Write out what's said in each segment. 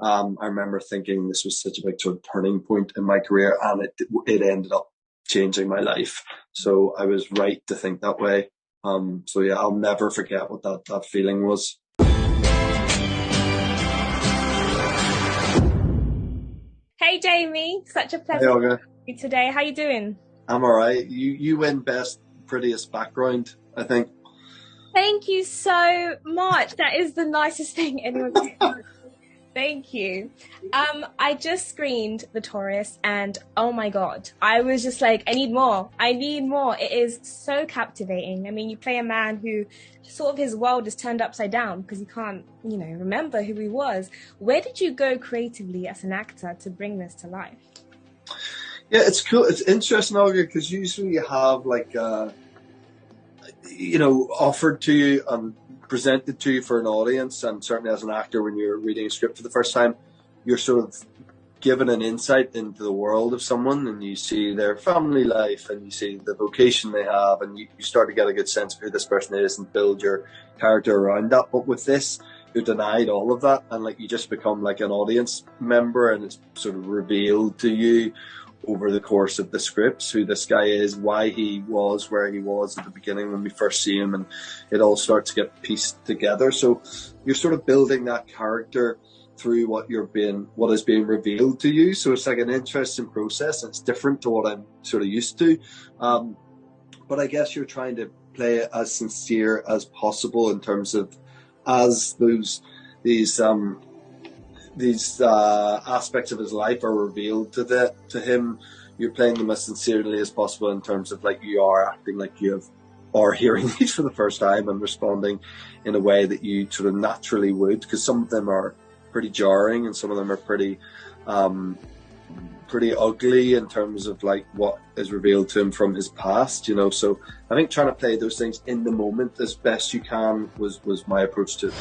I remember thinking this was such a big sort of turning point in my career, and it ended up changing my life. So I was right to think that way. So yeah, I'll never forget what that feeling was. Hey Jamie, such a pleasure to meet you today. How you doing? I'm all right. You win best prettiest background, I think. Thank you so much. That is the nicest thing anyone can do. Thank you. I just screened The Tourist and oh my God, I was just like, I need more. I need more. It is so captivating. I mean, you play a man who sort of his world is turned upside down because he can't, remember who he was. Where did you go creatively as an actor to bring this to life? Yeah, it's cool. It's interesting, Olga, because usually you have like, offered to you and presented to you for an audience, and certainly as an actor when you're reading a script for the first time, you're sort of given an insight into the world of someone, and you see their family life and you see the vocation they have, and you start to get a good sense of who this person is and build your character around that. But with this, you're denied all of that, and like you just become like an audience member, and it's sort of revealed to you over the course of the scripts who this guy is, why he was where he was at the beginning when we first see him, and it all starts to get pieced together. So you're sort of building that character through what is being revealed to you. So it's like an interesting process. It's different to what I'm sort of used to. But I guess you're trying to play it as sincere as possible in terms of as these aspects of his life are revealed to him, you're playing them as sincerely as possible in terms of like you are acting like you are hearing these for the first time and responding in a way that you sort of naturally would, because some of them are pretty jarring and some of them are pretty ugly in terms of like what is revealed to him from his past, so I think trying to play those things in the moment as best you can was my approach to it.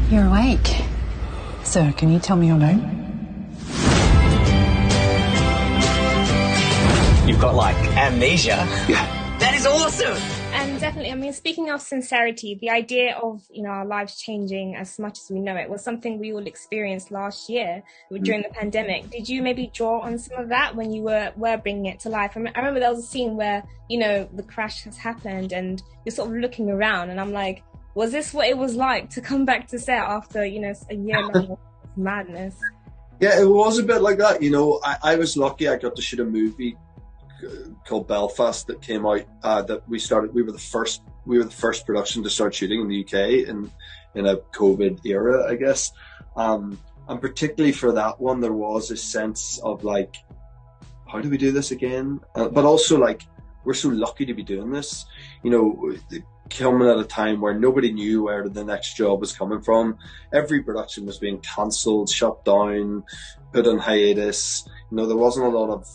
You're awake. Sir, can you tell me your name? You've got, like, amnesia. Yeah. That is awesome! And definitely, I mean, speaking of sincerity, the idea of, our lives changing as much as we know it was something we all experienced last year during the pandemic. Did you maybe draw on some of that when you were bringing it to life? I remember there was a scene where, the crash has happened and you're sort of looking around and I'm like, was this what it was like to come back to set after, a year long of madness? Yeah, it was a bit like that. I was lucky. I got to shoot a movie called Belfast that came out. That we started. We were the first production to start shooting in the UK in a COVID era, I guess. And particularly for that one, there was a sense of like, how do we do this again? But also like, we're so lucky to be doing this. Coming at a time where nobody knew where the next job was coming from. Every production was being cancelled, shut down, put on hiatus. There wasn't a lot of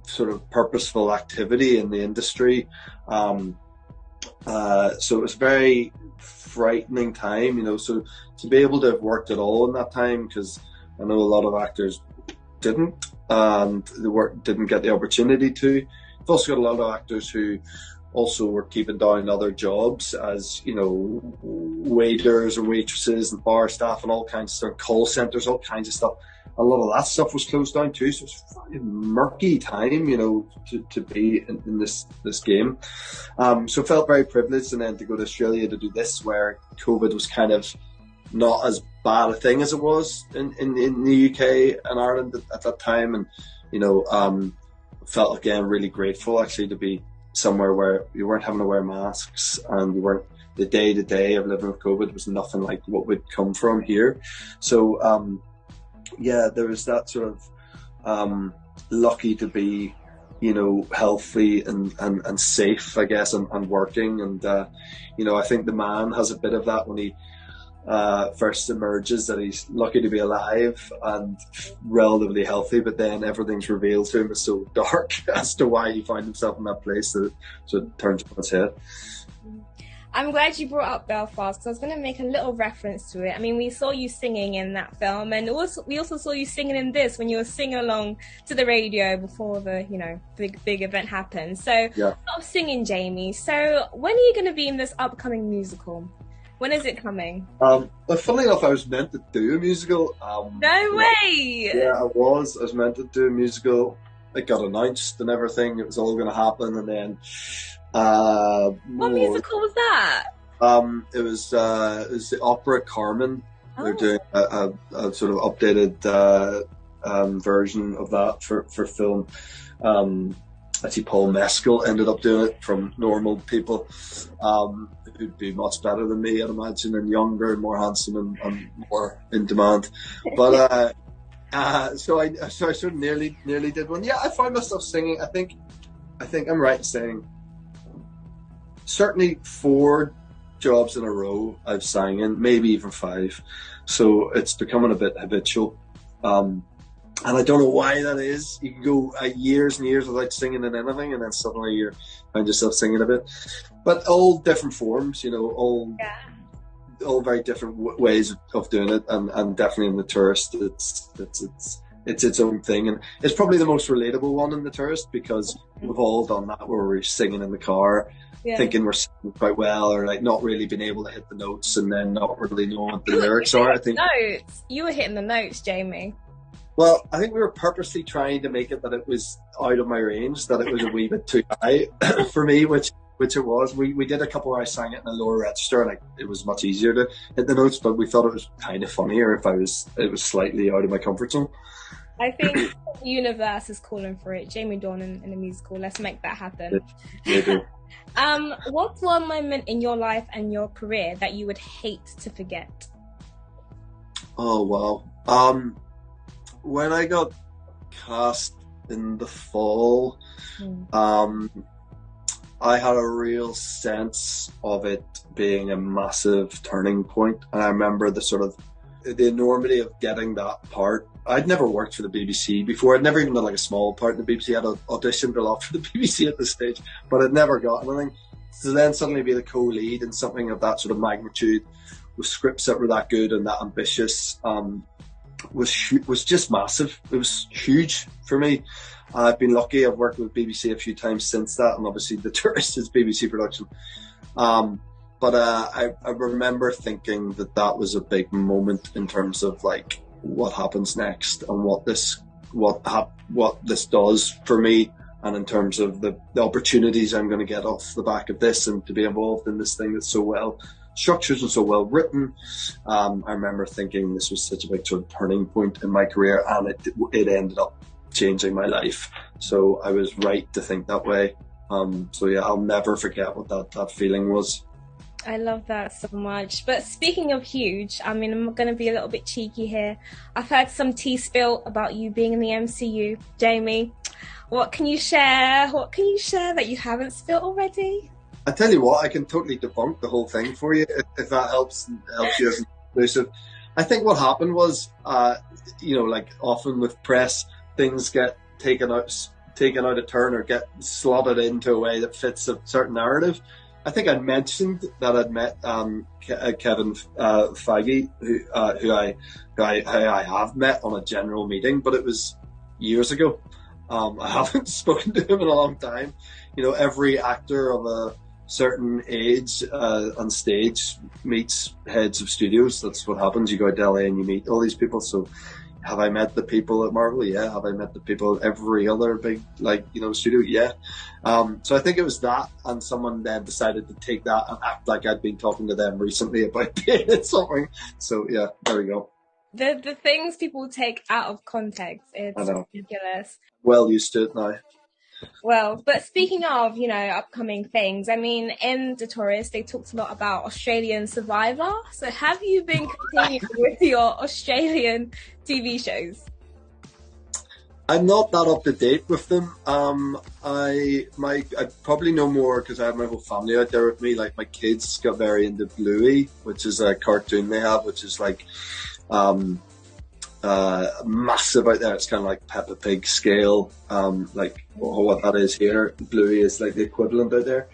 sort of purposeful activity in the industry. So it was a very frightening time, so to be able to have worked at all in that time, because I know a lot of actors didn't, and didn't get the opportunity to. You've also got a lot of actors who also were keeping down other jobs as, waiters or waitresses and bar staff and all kinds of stuff, call centres, all kinds of stuff. A lot of that stuff was closed down too, so it's a fucking murky time, to be in this game. So I felt very privileged, and then to go to Australia to do this, where COVID was kind of not as bad a thing as it was in the UK and Ireland at that time, and felt again really grateful actually to be somewhere where you weren't having to wear masks, and you weren't, the day-to-day of living with COVID was nothing like what would come from here. So there was that sort of lucky to be healthy and safe, I guess, and working, and I think the man has a bit of that when he first emerges, that he's lucky to be alive and relatively healthy, but then everything's revealed to him is so dark as to why he found himself in that place that it turns on its head. I'm glad you brought up Belfast, because I was going to make a little reference to it. I mean, we saw you singing in that film, and we also saw you singing in this when you were singing along to the radio before the big event happened. So yeah. Stop singing, Jamie. So when are you going to be in this upcoming musical? When is it coming? But funnily enough, I was meant to do a musical. No way! Yeah, I was meant to do a musical. It got announced and everything. It was all going to happen, and then what musical was that? It was the opera Carmen. Oh. They're doing a sort of updated version of that for film. Actually, Paul Mescal ended up doing it from normal people who'd be much better than me, I'd imagine, and younger and more handsome and more in demand. But so I sort of nearly did one. Yeah, I find myself singing. I think I'm right in saying certainly 4 jobs in a row I've sang in, maybe even 5. So it's becoming a bit habitual. And I don't know why that is. You can go years and years without singing in anything, and then suddenly you find yourself singing a bit. But all different forms, you know, all very different ways of doing it, and definitely in The Tourist, it's its own thing, and it's probably the most relatable one in The Tourist, because we've all done that where we're singing in the car, thinking we're singing quite well, or like not really being able to hit the notes, and then not really knowing what the lyrics are. I think you were hitting the notes, Jamie. Well, I think we were purposely trying to make it that it was out of my range, that it was a wee bit too high for me, which it was. We did a couple where I sang it in a lower register, and it was much easier to hit the notes, but we thought it was kind of funnier if it was slightly out of my comfort zone. I think the universe is calling for it. Jamie Dornan in a musical. Let's make that happen. Maybe. What's one moment in your life and your career that you would hate to forget? Oh, wow. When I got cast in The Fall, I had a real sense of it being a massive turning point. And I remember the enormity of getting that part. I'd never worked for the BBC before. I'd never even done like a small part in the BBC. I'd auditioned a lot for the BBC at this stage, but I'd never got anything. So then suddenly be the co-lead in something of that sort of magnitude, with scripts that were that good and that ambitious, was just massive. It was huge for me. I've been lucky. I've worked with BBC a few times since that, and obviously The Tourist is BBC production. But I remember thinking that was a big moment in terms of like what happens next and what this does for me, and in terms of the opportunities I'm going to get off the back of this, and to be involved in this thing that's so well structured and so well written. I remember thinking this was such a big sort of turning point in my career, and it ended up changing my life. So I was right to think that way. So yeah, I'll never forget what that feeling was. I love that so much. But speaking of huge, I mean, I'm going to be a little bit cheeky here. I've heard some tea spill about you being in the MCU. Jamie, what can you share? What can you share that you haven't spilled already? I tell you what, I can totally debunk the whole thing for you if that helps you as an exclusive. I think what happened was, like often with press, things get taken out of turn or get slotted into a way that fits a certain narrative. I think I mentioned that I'd met Kevin Feige, who I have met on a general meeting, but it was years ago. I haven't spoken to him in a long time. You know, every actor of a certain age on stage meets heads of studios. That's what happens. You go to LA and you meet all these people. So have I met the people at Marvel? Yeah. Have I met the people at every other big, studio? Yeah. So I think it was that, and someone then decided to take that and act like I'd been talking to them recently about being in something. So yeah, there we go. The things people take out of context, it's ridiculous. Well used to it now. Well, but speaking of, upcoming things, I mean, in The Tourist, they talked a lot about Australian Survivor. So have you been continuing with your Australian TV shows? I'm not that up to date with them. I probably know more because I have my whole family out there with me. Like my kids got very into Bluey, which is a cartoon they have, which is like massive out there. It's kind of like Peppa Pig scale, like what that is here. Bluey is like the equivalent out there.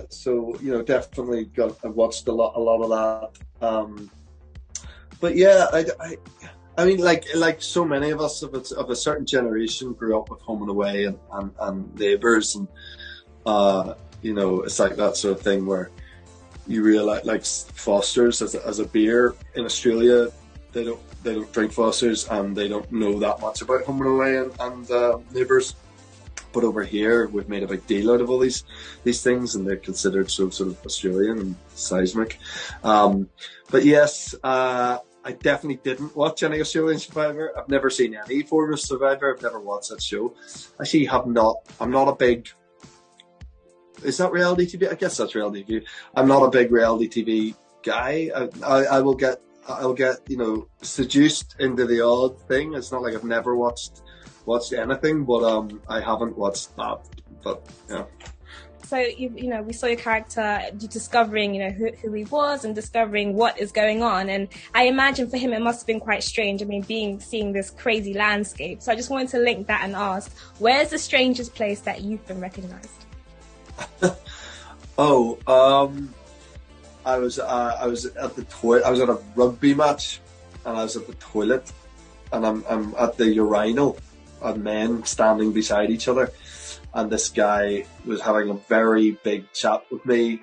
So definitely I've watched a lot of that. But yeah, I mean, like so many of us of a certain generation grew up with Home and Away and Neighbours, and it's like that sort of thing where you realise, like Foster's as a beer in Australia, they don't drink Foster's and they don't know that much about Home and Away and Neighbours. But over here, we've made a big deal out of all these things, and they're considered so sort of Australian and seismic. But yes, I definitely didn't watch any Australian Survivor. I've never seen any form of Survivor. I've never watched that show. Actually, I'm not a big. Is that reality TV? I guess that's reality TV. I'm not a big reality TV guy. I'll get seduced into the odd thing. It's not like I've never watched anything, but I haven't watched that. But yeah. So we saw your character discovering who he was and discovering what is going on, and I imagine for him it must have been quite strange. I mean, seeing this crazy landscape. So I just wanted to link that and ask, where's the strangest place that you've been recognised? I was at the toilet. I was at a rugby match, and I was at the toilet, and I'm at the urinal, and men standing beside each other, and this guy was having a very big chat with me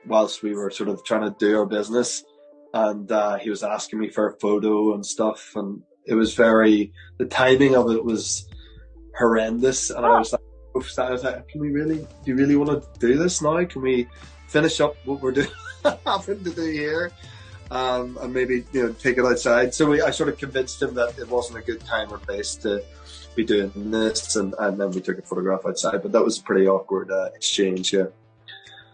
whilst we were sort of trying to do our business, and he was asking me for a photo and stuff, and it was the timing of it was horrendous, and I was like, do you really want to do this now? Can we finish up what we're doing, having to do here, and maybe take it outside? So I sort of convinced him that it wasn't a good time or place to be doing this, and then we took a photograph outside. But that was a pretty awkward exchange. Yeah.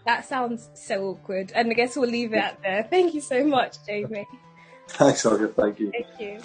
That sounds so awkward, and I guess we'll leave it at there. Thank you so much, Jamie. Thanks, Olga. Thank you. Thank you.